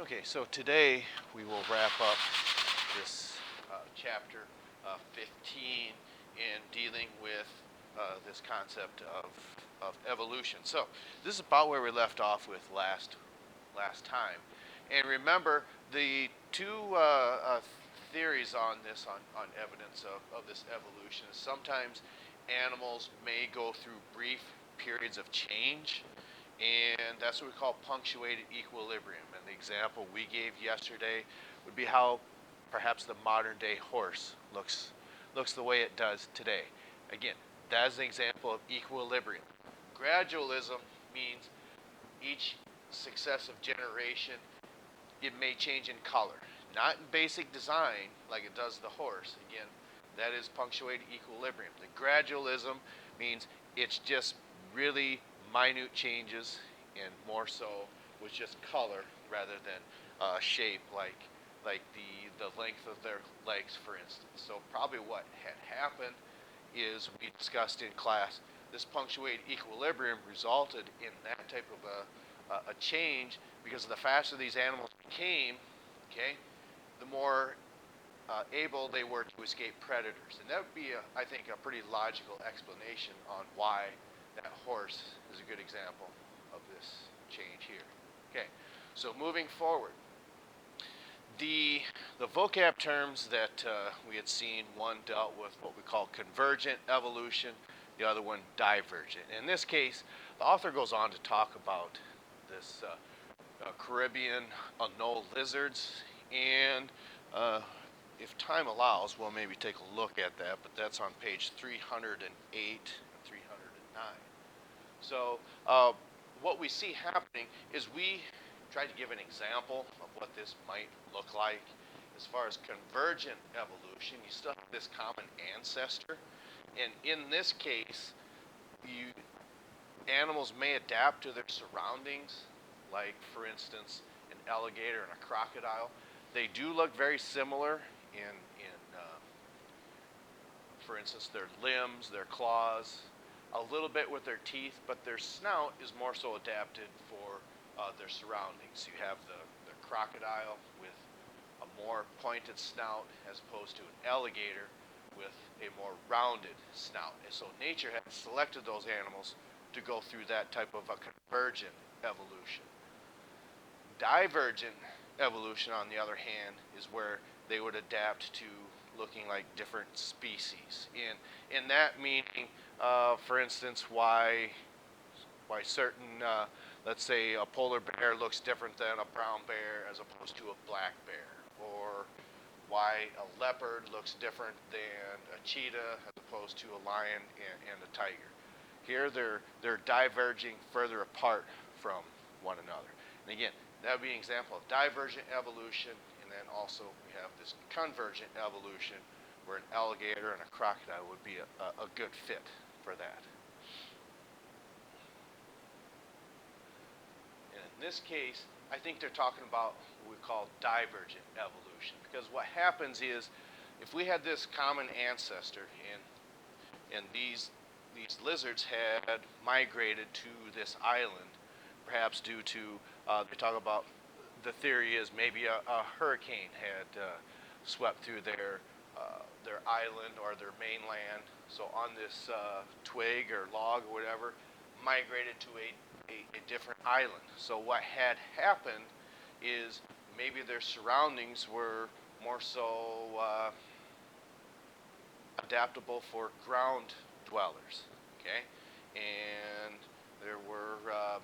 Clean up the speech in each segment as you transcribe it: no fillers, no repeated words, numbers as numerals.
Okay, so today we will wrap up this chapter 15 in dealing with this concept of evolution. So this is about where we left off with last time. And remember, the two theories on this, on evidence of this evolution, is sometimes animals may go through brief periods of change, and that's what we call punctuated equilibrium. And the example we gave yesterday would be how perhaps the modern day horse looks the way it does today. Again, that is an example of equilibrium. Gradualism means each successive generation it may change in color, not in basic design like it does the horse. Again, that is punctuated equilibrium. The gradualism means it's just really minute changes, and more so with just color rather than shape, like the length of their legs, for instance. So probably what had happened is we discussed in class this punctuated equilibrium resulted in that type of a change because the faster these animals became, okay, the more able they were to escape predators. And that would be, I think, a pretty logical explanation on why that horse is a good example of this change here. Okay, so moving forward, the vocab terms that we had seen, one dealt with what we call convergent evolution, the other one divergent. In this case, the author goes on to talk about this Caribbean anole lizards, and if time allows, we'll maybe take a look at that, but that's on page 308 and 309. So what we see happening is we try to give an example of what this might look like. As far as convergent evolution, you still have this common ancestor, and in this case, animals may adapt to their surroundings, like for instance, an alligator and a crocodile. They do look very similar in for instance, their limbs, their claws, a little bit with their teeth, but their snout is more so adapted for their surroundings. You have the crocodile with a more pointed snout as opposed to an alligator with a more rounded snout. And so nature has selected those animals to go through that type of a convergent evolution. Divergent evolution, on the other hand, is where they would adapt to looking like different species. In that meaning, for instance, why certain, let's say a polar bear looks different than a brown bear as opposed to a black bear, or why a leopard looks different than a cheetah as opposed to a lion and a tiger. Here they're diverging further apart from one another. And again, that would be an example of divergent evolution, and then also we have this convergent evolution where an alligator and a crocodile would be a good fit for that. And in this case, I think they're talking about what we call divergent evolution, because what happens is if we had this common ancestor and these lizards had migrated to this island, perhaps due to they talk about the theory is maybe a hurricane had swept through their island or their mainland. So on this twig or log or whatever, migrated to a different island. So what had happened is maybe their surroundings were more so adaptable for ground dwellers. Okay, and there were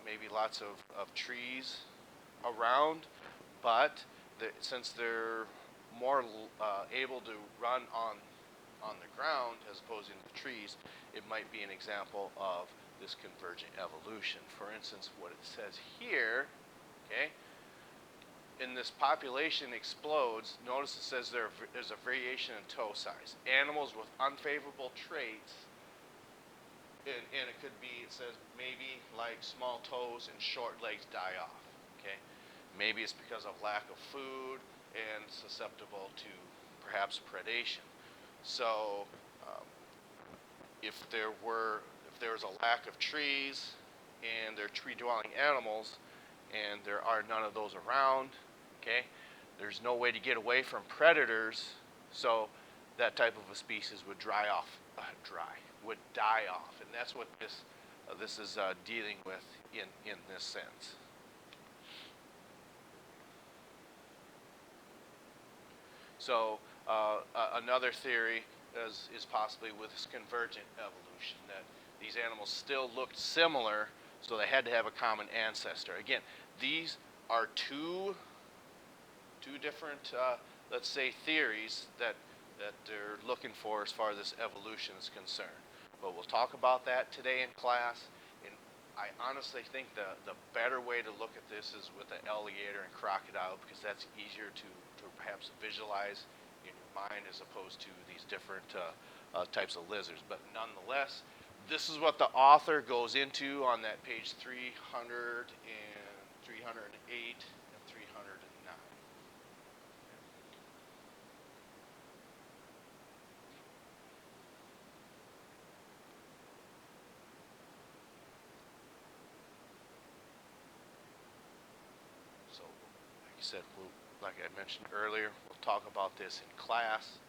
maybe lots of trees around, but since they're more able to run on the ground as opposed to the trees, it might be an example of this convergent evolution. For instance, what it says here, okay, in this population explodes, notice it says there's a variation in toe size. Animals with unfavorable traits, and it could be, it says maybe like small toes and short legs die off, okay? Maybe it's because of lack of food and susceptible to perhaps predation. So if there was a lack of trees and they're tree-dwelling animals and there are none of those around, Okay? There's no way to get away from predators, so that type of a species would die off, and that's what this is dealing with in this sense. So another theory is possibly with this convergent evolution, that these animals still looked similar, so they had to have a common ancestor. Again, these are two different, let's say, theories that they're looking for as far as this evolution is concerned. But we'll talk about that today in class. And I honestly think the better way to look at this is with the alligator and crocodile, because that's easier to perhaps visualize in your mind as opposed to these different types of lizards. But nonetheless, this is what the author goes into on that page 300 and 308 and 309. So, like I said, like I mentioned earlier, we'll talk about this in class,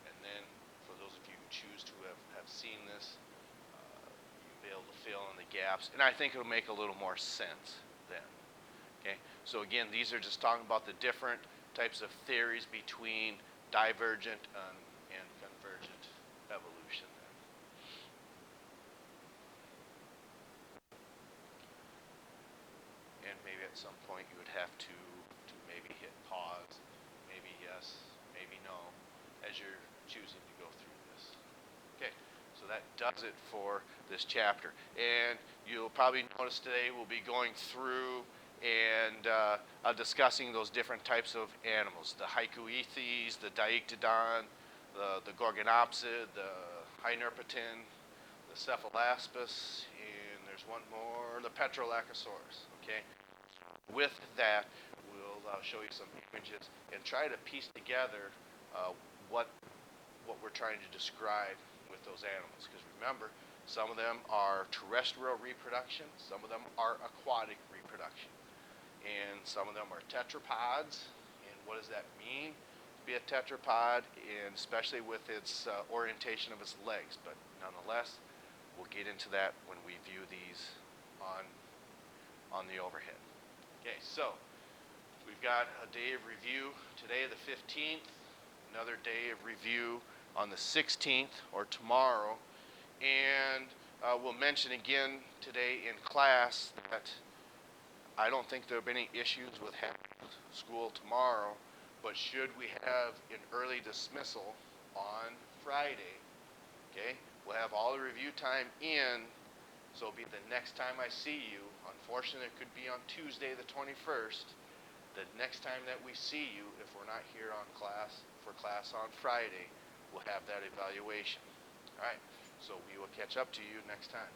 and then for those of you who choose to have seen this, you'll be able to fill in the gaps, and I think it'll make a little more sense then. Okay, so again, these are just talking about the different types of theories between divergent and convergent evolution. And maybe at some point you would have to maybe hit pause, maybe yes, maybe no, as you're choosing to go through this. Okay, so that does it for this chapter. And you'll probably notice today we'll be going through and discussing those different types of animals: the Hycoethes, the Dictodon, the Gorgonopsid, the Hynerpeton, the Cephalaspis, and there's one more, the Petrolachosaurus. Okay, with that, we'll show you some images and try to piece together what we're trying to describe with those animals. Because remember, some of them are terrestrial reproduction, some of them are aquatic reproduction, and some of them are tetrapods. And what does that mean to be a tetrapod, and especially with its orientation of its legs? But nonetheless, we'll get into that when we view these on the overhead. Okay, so we've got a day of review today, the 15th, another day of review on the 16th, or tomorrow, and we'll mention again today in class that I don't think there will be any issues with having school tomorrow, but should we have an early dismissal on Friday, okay, we'll have all the review time in, so it'll be the next time I see you. Unfortunately, it could be on Tuesday the 21st. The next time that we see you, if we're not here for class on Friday, we'll have that evaluation. All right, so we will catch up to you next time.